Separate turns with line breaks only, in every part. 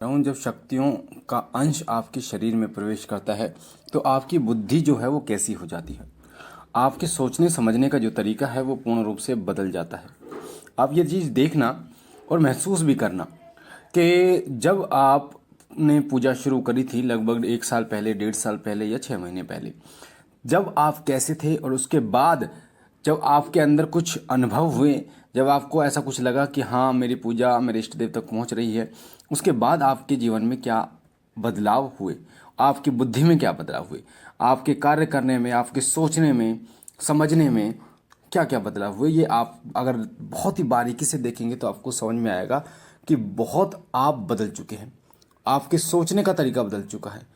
हूँ। जब शक्तियों का अंश आपके शरीर में प्रवेश करता है तो आपकी बुद्धि जो है वो कैसी हो जाती है। आपके सोचने समझने का जो तरीका है वो पूर्ण रूप से बदल जाता है। आप ये चीज़ देखना और महसूस भी करना कि जब आपने पूजा शुरू करी थी लगभग 1 साल पहले, 1.5 साल पहले या 6 महीने पहले, जब आप कैसे थे और उसके बाद जब आपके अंदर कुछ अनुभव हुए, जब आपको ऐसा कुछ लगा कि हाँ मेरी पूजा मेरे इष्ट देव तक पहुंच रही है, उसके बाद आपके जीवन में क्या बदलाव हुए, आपकी बुद्धि में क्या बदलाव हुए, आपके कार्य करने में, आपके सोचने में, समझने में क्या क्या बदलाव हुए, ये आप अगर बहुत ही बारीकी से देखेंगे तो आपको समझ में आएगा कि बहुत आप बदल चुके हैं। आपके सोचने का तरीका बदल चुका है,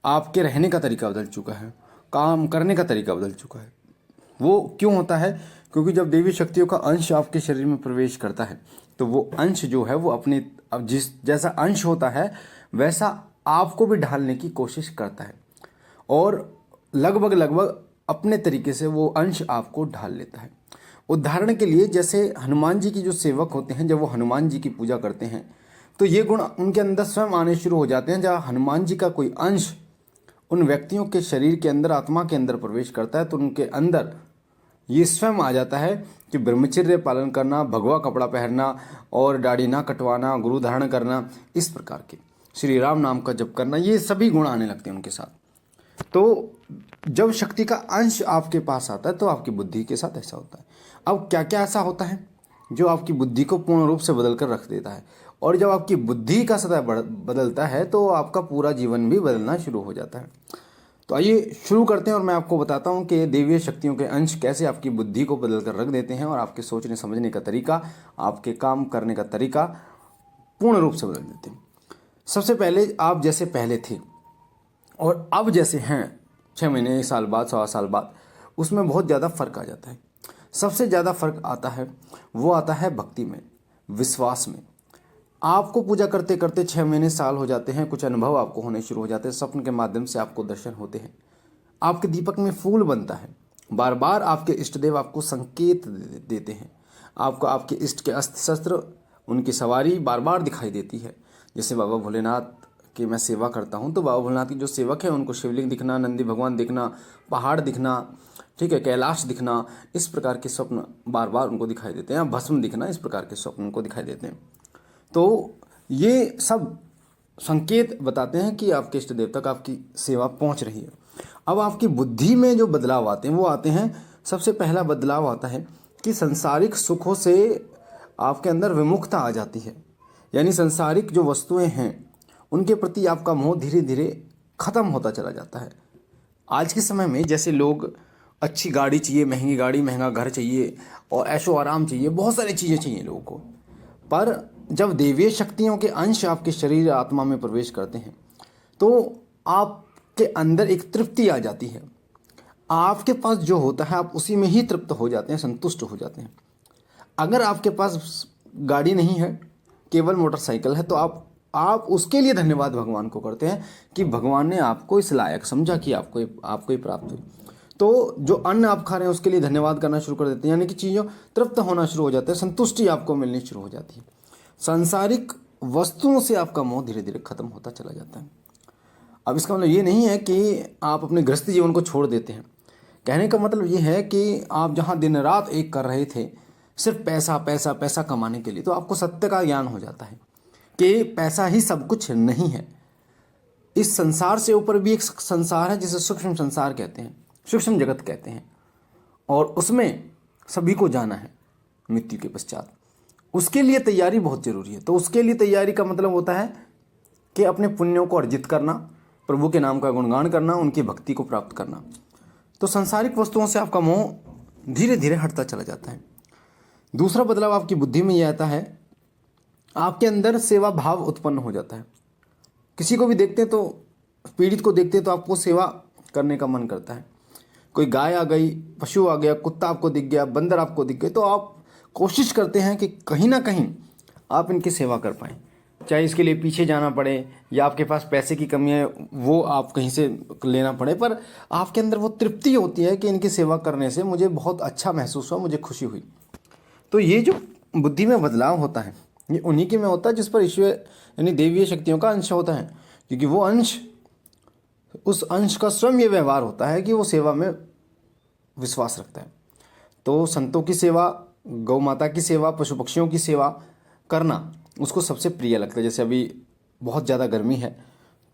आपके रहने का तरीका बदल चुका है, काम करने का तरीका बदल चुका है। वो क्यों होता है? क्योंकि जब देवी शक्तियों का अंश आपके शरीर में प्रवेश करता है तो वो अंश जो है वो अपने, अब जिस जैसा अंश होता है वैसा आपको भी ढालने की कोशिश करता है और लगभग लगभग अपने तरीके से वो अंश आपको ढाल लेता है। उदाहरण के लिए जैसे हनुमान जी की जो सेवक होते हैं, जब वो हनुमान जी की पूजा करते हैं तो ये गुण उनके अंदर स्वयं आने शुरू हो जाते हैं। जब हनुमान जी का कोई अंश उन व्यक्तियों के शरीर के अंदर, आत्मा के अंदर प्रवेश करता है तो उनके अंदर ये स्वयं आ जाता है कि ब्रह्मचर्य पालन करना, भगवा कपड़ा पहनना और दाढ़ी ना कटवाना, गुरु धारण करना, इस प्रकार के श्री राम नाम का जप करना, ये सभी गुण आने लगते हैं उनके साथ। तो जब शक्ति का अंश आपके पास आता है तो आपकी बुद्धि के साथ ऐसा होता है। अब क्या क्या ऐसा होता है जो आपकी बुद्धि को पूर्ण रूप से बदल कर रख देता है, और जब आपकी बुद्धि का सतह बदलता है तो आपका पूरा जीवन भी बदलना शुरू हो जाता है। तो आइए शुरू करते हैं और मैं आपको बताता हूं कि देवीय शक्तियों के अंश कैसे आपकी बुद्धि को बदल कर रख देते हैं और आपके सोचने समझने का तरीका, आपके काम करने का तरीका पूर्ण रूप से बदल देते हैं। सबसे पहले आप जैसे पहले थे और अब जैसे हैं 6 महीने, 1 साल बाद, 1.25 साल बाद, उसमें बहुत ज़्यादा फर्क आ जाता है। सबसे ज़्यादा फर्क आता है वो आता है भक्ति में, विश्वास में। आपको पूजा करते करते 6 महीने, साल हो जाते हैं, कुछ अनुभव आपको होने शुरू हो जाते हैं, स्वप्न के माध्यम से आपको दर्शन होते हैं, आपके दीपक में फूल बनता है, बार बार आपके इष्ट देव आपको संकेत देते हैं, आपको आपके इष्ट के अस्त्र शस्त्र, उनकी सवारी बार बार दिखाई देती है। जैसे बाबा भोलेनाथ की मैं सेवा करता हूँ तो बाबा भोलेनाथ की जो सेवक है उनको शिवलिंग दिखना, नंदी भगवान दिखना, पहाड़ दिखना, ठीक है, कैलाश दिखना, इस प्रकार के स्वप्न बार बार उनको दिखाई देते हैं, भस्म दिखना, इस प्रकार के स्वप्न उनको दिखाई देते हैं। तो ये सब संकेत बताते हैं कि आपके इष्ट देव तक आपकी सेवा पहुंच रही है। अब आपकी बुद्धि में जो बदलाव आते हैं वो आते हैं, सबसे पहला बदलाव आता है कि संसारिक सुखों से आपके अंदर विमुखता आ जाती है। यानी संसारिक जो वस्तुएं हैं उनके प्रति आपका मोह धीरे धीरे खत्म होता चला जाता है। आज के समय में जैसे लोग अच्छी गाड़ी चाहिए, महंगी गाड़ी, महंगा घर चाहिए और ऐशो आराम चाहिए, बहुत सारी चीज़ें चाहिए लोगों को, पर जब देवीय शक्तियों के अंश आपके शरीर आत्मा में प्रवेश करते हैं तो आपके अंदर एक तृप्ति आ जाती है। आपके पास जो होता है आप उसी में ही तृप्त हो जाते हैं, संतुष्ट हो जाते हैं। अगर आपके पास गाड़ी नहीं है, केवल मोटरसाइकिल है, तो आप उसके लिए धन्यवाद भगवान को करते हैं कि भगवान ने आपको इस लायक समझा कि आपको ही प्राप्त हुई। तो जो अन्न आप खा रहे हैं उसके लिए धन्यवाद करना शुरू कर देते हैं, यानी कि चीज़ों तृप्त होना शुरू हो जाता है, संतुष्टि आपको मिलनी शुरू हो जाती है। सांसारिक वस्तुओं से आपका मोह धीरे धीरे खत्म होता चला जाता है। अब इसका मतलब ये नहीं है कि आप अपने गृहस्थ जीवन को छोड़ देते हैं। कहने का मतलब ये है कि आप जहाँ दिन रात एक कर रहे थे सिर्फ पैसा पैसा पैसा कमाने के लिए, तो आपको सत्य का ज्ञान हो जाता है कि पैसा ही सब कुछ नहीं है। इस संसार से ऊपर भी एक संसार है जिसे सूक्ष्म संसार कहते हैं, सूक्ष्म जगत कहते हैं, और उसमें सभी को जाना है मृत्यु के पश्चात। उसके लिए तैयारी बहुत जरूरी है। तो उसके लिए तैयारी का मतलब होता है कि अपने पुण्यों को अर्जित करना, प्रभु के नाम का गुणगान करना, उनकी भक्ति को प्राप्त करना। तो सांसारिक वस्तुओं से आपका मोह धीरे धीरे हटता चला जाता है। दूसरा बदलाव आपकी बुद्धि में यह आता है, आपके अंदर सेवा भाव उत्पन्न हो जाता है। किसी को भी देखते हैं तो, पीड़ित को देखते हैं तो आपको सेवा करने का मन करता है। कोई गाय आ गई, पशु आ गया, कुत्ता आपको दिख गया, बंदर आपको दिख गए, तो आप कोशिश करते हैं कि कहीं ना कहीं आप इनकी सेवा कर पाएँ, चाहे इसके लिए पीछे जाना पड़े या आपके पास पैसे की कमी है वो आप कहीं से लेना पड़े, पर आपके अंदर वो तृप्ति होती है कि इनकी सेवा करने से मुझे बहुत अच्छा महसूस हुआ, मुझे खुशी हुई। तो ये जो बुद्धि में बदलाव होता है ये उन्हीं के में होता है जिस पर यानी देवीय शक्तियों का अंश होता है, क्योंकि वो अंश, उस अंश का स्वयं ये व्यवहार होता है कि वो सेवा में विश्वास रखता है। तो संतों की सेवा, गौ माता की सेवा, पशु पक्षियों की सेवा करना उसको सबसे प्रिय लगता है। जैसे अभी बहुत ज़्यादा गर्मी है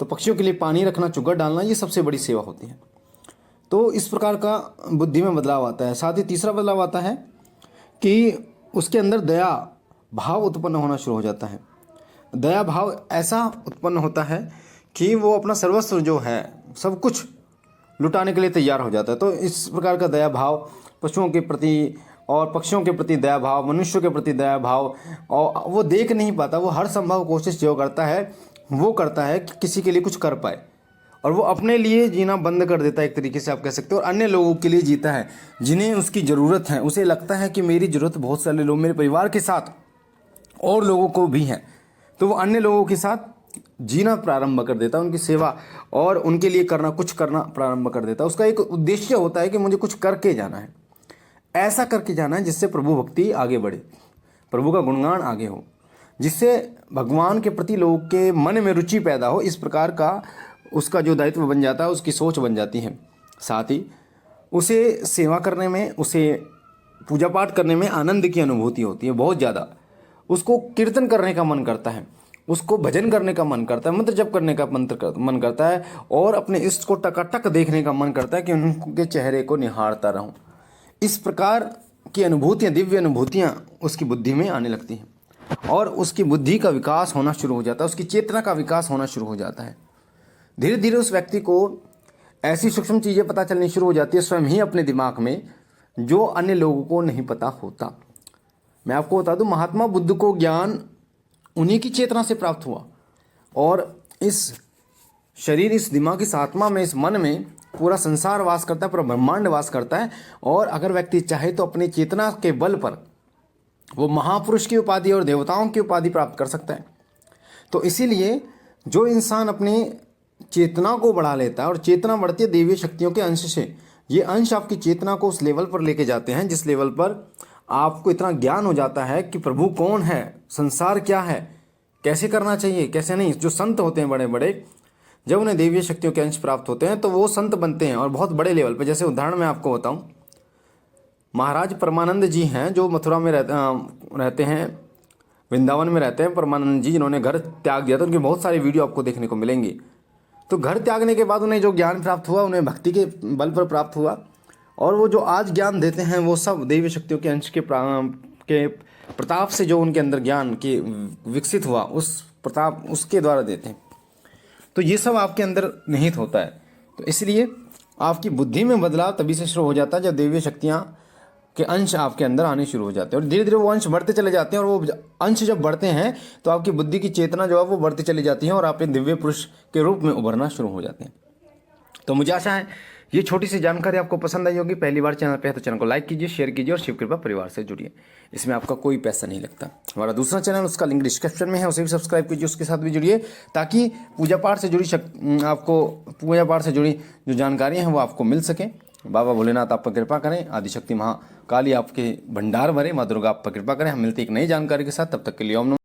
तो पक्षियों के लिए पानी रखना, चुगड़ डालना, ये सबसे बड़ी सेवा होती है। तो इस प्रकार का बुद्धि में बदलाव आता है। साथ ही तीसरा बदलाव आता है कि उसके अंदर दया भाव उत्पन्न होना शुरू हो जाता है। दया भाव ऐसा उत्पन्न होता है कि वो अपना सर्वस्व जो है सब कुछ लुटाने के लिए तैयार हो जाता है। तो इस प्रकार का दया भाव, पशुओं के प्रति और पक्षियों के प्रति दया भाव, मनुष्यों के प्रति दया भाव, और वो देख नहीं पाता, वो हर संभव कोशिश जो करता है वो करता है कि किसी के लिए कुछ कर पाए, और वो अपने लिए जीना बंद कर देता है एक तरीके से आप कह सकते हो, और अन्य लोगों के लिए जीता है जिन्हें उसकी ज़रूरत है। उसे लगता है कि मेरी ज़रूरत बहुत सारे लोग, मेरे परिवार के साथ और लोगों को भी है, तो वो अन्य लोगों के साथ जीना प्रारंभ कर देता है, उनकी सेवा और उनके लिए कुछ करना प्रारंभ कर देता है। उसका एक उद्देश्य होता है कि मुझे कुछ करके जाना है, ऐसा करके जाना है जिससे प्रभु भक्ति आगे बढ़े, प्रभु का गुणगान आगे हो, जिससे भगवान के प्रति लोगों के मन में रुचि पैदा हो। इस प्रकार का उसका जो दायित्व बन जाता है, उसकी सोच बन जाती है। साथ ही उसे सेवा करने में, उसे पूजा पाठ करने में आनंद की अनुभूति होती है बहुत ज़्यादा। उसको कीर्तन करने का मन करता है, उसको भजन करने का मन करता है, मंत्र जप करने का मन करता है, और अपने इष्ट को टकाटक देखने का मन करता है कि उनके चेहरे को निहारता रहूं। इस प्रकार की अनुभूतियाँ, दिव्य अनुभूतियाँ उसकी बुद्धि में आने लगती हैं, और उसकी बुद्धि का विकास होना शुरू हो जाता है, उसकी चेतना का विकास होना शुरू हो जाता है। धीरे धीरे उस व्यक्ति को ऐसी सूक्ष्म चीज़ें पता चलनी शुरू हो जाती है स्वयं ही अपने दिमाग में, जो अन्य लोगों को नहीं पता होता। मैं आपको बता दूं, महात्मा बुद्ध को ज्ञान उन्हीं की चेतना से प्राप्त हुआ, और इस शरीर, इस दिमाग, इस आत्मा में, इस मन में पूरा संसार वास करता है, पूरा ब्रह्मांड वास करता है। और अगर व्यक्ति चाहे तो अपनी चेतना के बल पर वो महापुरुष की उपाधि और देवताओं की उपाधि प्राप्त कर सकता है। तो इसीलिए जो इंसान अपनी चेतना को बढ़ा लेता है, और चेतना बढ़ती है देवीय शक्तियों के अंश से, ये अंश आपकी चेतना को उस लेवल पर लेके जाते हैं जिस लेवल पर आपको इतना ज्ञान हो जाता है कि प्रभु कौन है, संसार क्या है, कैसे करना चाहिए, कैसे नहीं। जो संत होते हैं बड़े बड़े, जब उन्हें देवीय शक्तियों के अंश प्राप्त होते हैं तो वो संत बनते हैं, और बहुत बड़े लेवल पर। जैसे उदाहरण मैं आपको बताऊं, महाराज परमानंद जी हैं जो मथुरा में रहते हैं, वृंदावन में रहते हैं परमानंद जी, जिन्होंने घर त्याग दिया था। उनके बहुत सारे वीडियो आपको देखने को मिलेंगे। तो घर त्यागने के बाद उन्हें जो ज्ञान प्राप्त हुआ, उन्हें भक्ति के बल पर प्राप्त हुआ, और वो जो आज ज्ञान देते हैं वो सब देवी शक्तियों के अंश के प्रताप से जो उनके अंदर ज्ञान के विकसित हुआ, उस प्रताप उसके द्वारा देते हैं। तो ये सब आपके अंदर निहित होता है। तो इसलिए आपकी बुद्धि में बदलाव तभी से शुरू हो जाता है जब देवी शक्तियाँ के अंश आपके अंदर आने शुरू हो जाते हैं, और धीरे धीरे वो अंश बढ़ते चले जाते हैं। और वो अंश जब बढ़ते हैं तो आपकी बुद्धि की चेतना जो है वो बढ़ती चली जाती है, और आप एक दिव्य पुरुष के रूप में उभरना शुरू हो जाते हैं। तो मुझे आशा है ये छोटी सी जानकारी आपको पसंद आई होगी। पहली बार चैनल पे है तो चैनल को लाइक कीजिए, शेयर कीजिए, और शिव कृपा परिवार से जुड़िए। इसमें आपका कोई पैसा नहीं लगता। हमारा दूसरा चैनल, उसका लिंक डिस्क्रिप्शन में है, उसे भी सब्सक्राइब कीजिए, उसके साथ भी जुड़िए, ताकि पूजा पाठ से जुड़ी आपको पूजा पाठ से जुड़ी जो जानकारियाँ हैं वो आपको मिल सकें। बाबा भोलेनाथ आप पर कृपा करें, आदिशक्ति महाकाली आपके भंडार भरे, माँ दुर्गा आप पर कृपा करें। हम मिलते एक नई जानकारी के साथ, तब तक के लिए ओम नमः।